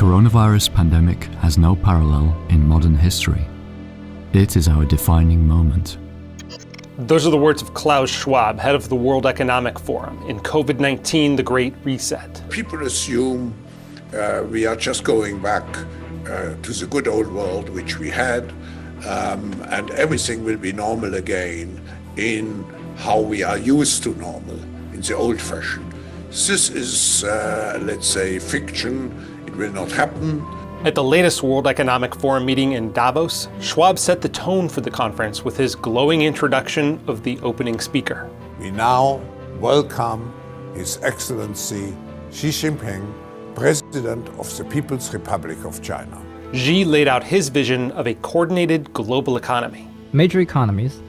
coronavirus pandemic has no parallel in modern history. It is our defining moment. Those are the words of Klaus Schwab, head of the World Economic Forum, in COVID-19, the Great Reset. People assume we are just going back to the good old world which we had, and everything will be normal again in how we are used to normal, in the old fashion. This is, let's say, fiction. It will not happen. At the latest World Economic Forum meeting in Davos, Schwab set the tone for the conference with his glowing introduction of the opening speaker. We now welcome His Excellency Xi Jinping, President of the People's Republic of China. Xi laid out his vision of a coordinated global economy. Major economies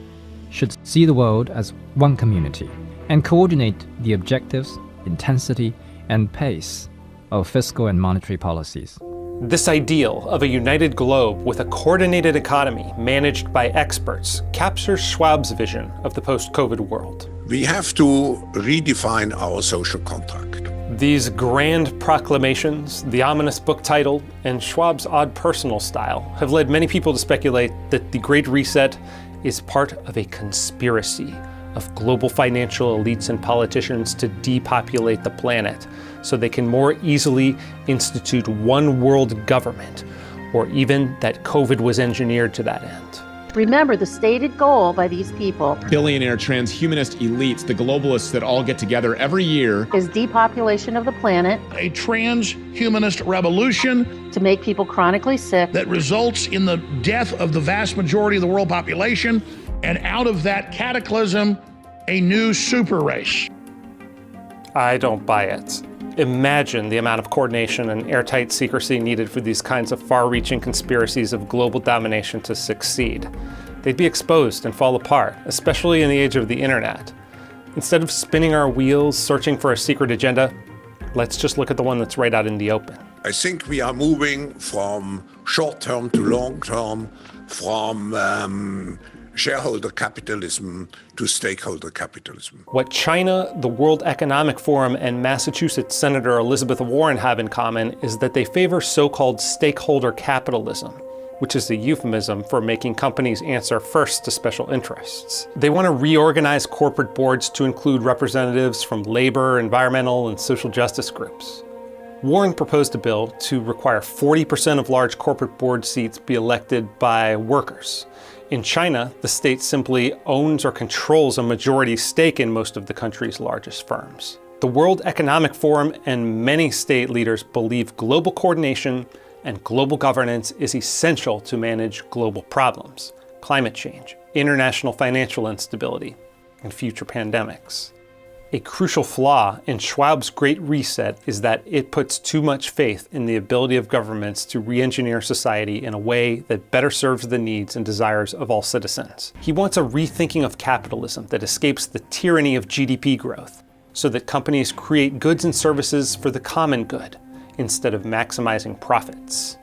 should see the world as one community and coordinate the objectives, intensity, and pace of fiscal and monetary policies. This ideal of a united globe with a coordinated economy managed by experts captures Schwab's vision of the post-COVID world. We have to redefine our social contract. These grand proclamations, the ominous book title, and Schwab's odd personal style have led many people to speculate that the Great Reset is part of a conspiracy of global financial elites and politicians to depopulate the planet so they can more easily institute one world government, or even that COVID was engineered to that end. Remember, the stated goal by these people, billionaire transhumanist elites, the globalists that all get together every year, is depopulation of the planet, a transhumanist revolution to make people chronically sick, that results in the death of the vast majority of the world population, and out of that cataclysm, a new super race. I don't buy it. Imagine the amount of coordination and airtight secrecy needed for these kinds of far-reaching conspiracies of global domination to succeed. They'd be exposed and fall apart, especially in the age of the internet. Instead of spinning our wheels, searching for a secret agenda, let's just look at the one that's right out in the open. I think we are moving from short-term to long-term, from shareholder capitalism to stakeholder capitalism. What China, the World Economic Forum, and Massachusetts Senator Elizabeth Warren have in common is that they favor so-called stakeholder capitalism, which is a euphemism for making companies answer first to special interests. They want to reorganize corporate boards to include representatives from labor, environmental, and social justice groups. Warren proposed a bill to require 40% of large corporate board seats be elected by workers. In China, the state simply owns or controls a majority stake in most of the country's largest firms. The World Economic Forum and many state leaders believe global coordination and global governance is essential to manage global problems, climate change, international financial instability, and future pandemics. A crucial flaw in Schwab's Great Reset is that it puts too much faith in the ability of governments to re-engineer society in a way that better serves the needs and desires of all citizens. He wants a rethinking of capitalism that escapes the tyranny of GDP growth, so that companies create goods and services for the common good, instead of maximizing profits.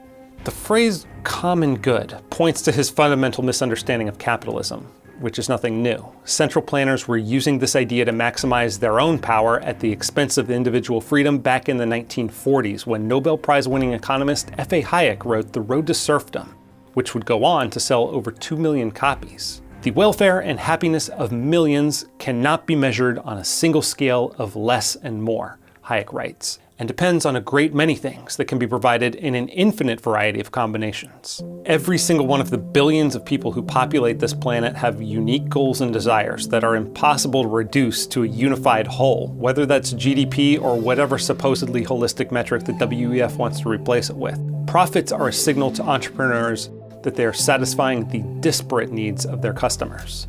The phrase common good points to his fundamental misunderstanding of capitalism, which is nothing new. Central planners were using this idea to maximize their own power at the expense of individual freedom back in the 1940s, when Nobel Prize-winning economist F.A. Hayek wrote The Road to Serfdom, which would go on to sell over 2 million copies. The welfare and happiness of millions cannot be measured on a single scale of less and more, Hayek writes, and depends on a great many things that can be provided in an infinite variety of combinations. Every single one of the billions of people who populate this planet have unique goals and desires that are impossible to reduce to a unified whole, whether that's GDP or whatever supposedly holistic metric the WEF wants to replace it with. Profits are a signal to entrepreneurs that they are satisfying the disparate needs of their customers.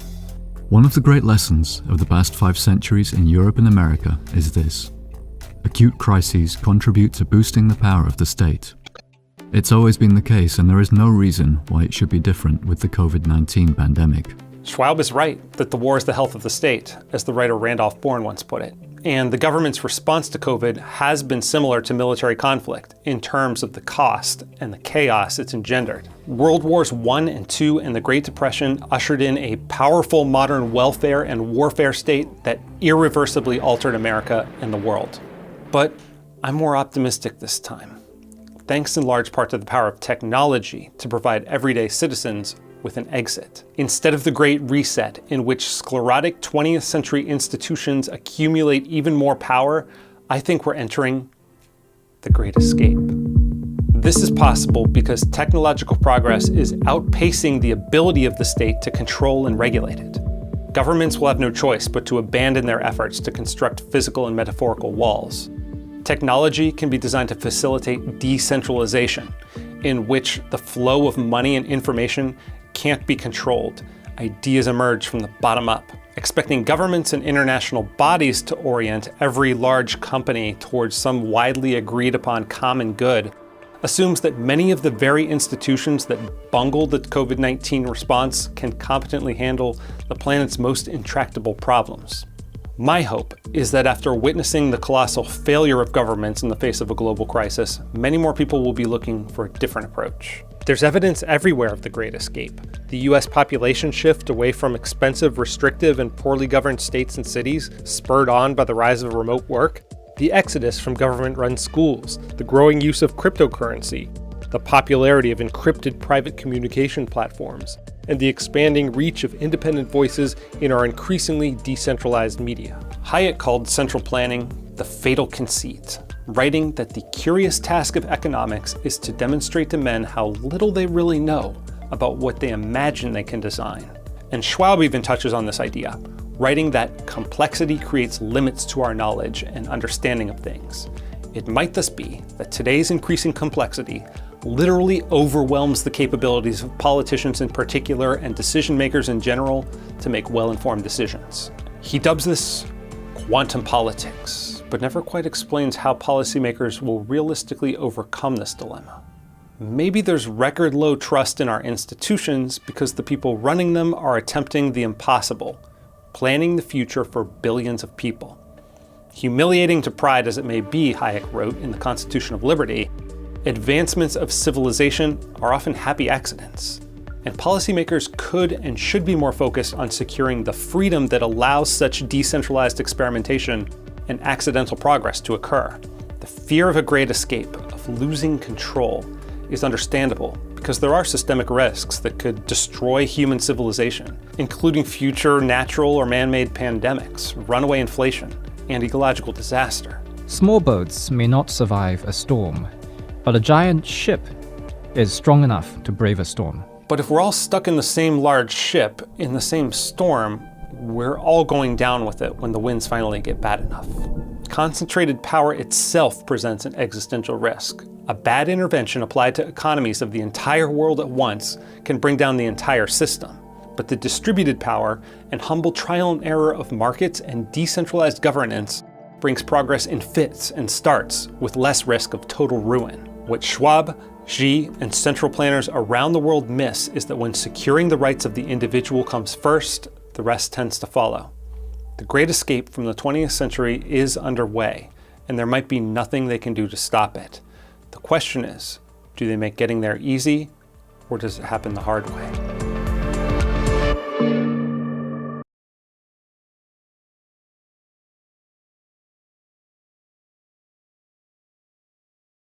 One of the great lessons of the past 5 centuries in Europe and America is this: acute crises contribute to boosting the power of the state. It's always been the case, and there is no reason why it should be different with the COVID-19 pandemic. Schwab is right that the war is the health of the state, as the writer Randolph Bourne once put it. And the government's response to COVID has been similar to military conflict in terms of the cost and the chaos it's engendered. World Wars I and II and the Great Depression ushered in a powerful modern welfare and warfare state that irreversibly altered America and the world. But I'm more optimistic this time. thanks in large part to the power of technology to provide everyday citizens with an exit. Instead of the Great Reset, in which sclerotic 20th century institutions accumulate even more power, I think we're entering the Great Escape. This is possible because technological progress is outpacing the ability of the state to control and regulate it. Governments will have no choice but to abandon their efforts to construct physical and metaphorical walls. Technology can be designed to facilitate decentralization, in which the flow of money and information can't be controlled. Ideas emerge from the bottom up. Expecting governments and international bodies to orient every large company towards some widely agreed upon common good assumes that many of the very institutions that bungle the COVID-19 response can competently handle the planet's most intractable problems. My hope is that after witnessing the colossal failure of governments in the face of a global crisis, many more people will be looking for a different approach. There's evidence everywhere of the Great Escape. The US population shift away from expensive, restrictive, and poorly governed states and cities, spurred on by the rise of remote work, the exodus from government-run schools, the growing use of cryptocurrency, the popularity of encrypted private communication platforms, and the expanding reach of independent voices in our increasingly decentralized media. Hayek called central planning the fatal conceit, writing that the curious task of economics is to demonstrate to men how little they really know about what they imagine they can design. And Schwab even touches on this idea, writing that complexity creates limits to our knowledge and understanding of things. It might thus be that today's increasing complexity literally overwhelms the capabilities of politicians in particular and decision makers in general to make well-informed decisions. He dubs this quantum politics, but never quite explains how policymakers will realistically overcome this dilemma. Maybe there's record low trust in our institutions because the people running them are attempting the impossible, planning the future for billions of people. Humiliating to pride as it may be, Hayek wrote in The Constitution of Liberty, advancements of civilization are often happy accidents, and policymakers could and should be more focused on securing the freedom that allows such decentralized experimentation and accidental progress to occur. The fear of a great escape, of losing control, is understandable because there are systemic risks that could destroy human civilization, including future natural or man-made pandemics, runaway inflation, and ecological disaster. Small boats may not survive a storm, but a giant ship is strong enough to brave a storm. But if we're all stuck in the same large ship, in the same storm, we're all going down with it when the winds finally get bad enough. Concentrated power itself presents an existential risk. A bad intervention applied to economies of the entire world at once can bring down the entire system. But the distributed power and humble trial and error of markets and decentralized governance brings progress in fits and starts with less risk of total ruin. What Schwab, Xi, and central planners around the world miss is that when securing the rights of the individual comes first, the rest tends to follow. The Great Escape from the 20th century is underway, and there might be nothing they can do to stop it. The question is, do they make getting there easy, or does it happen the hard way?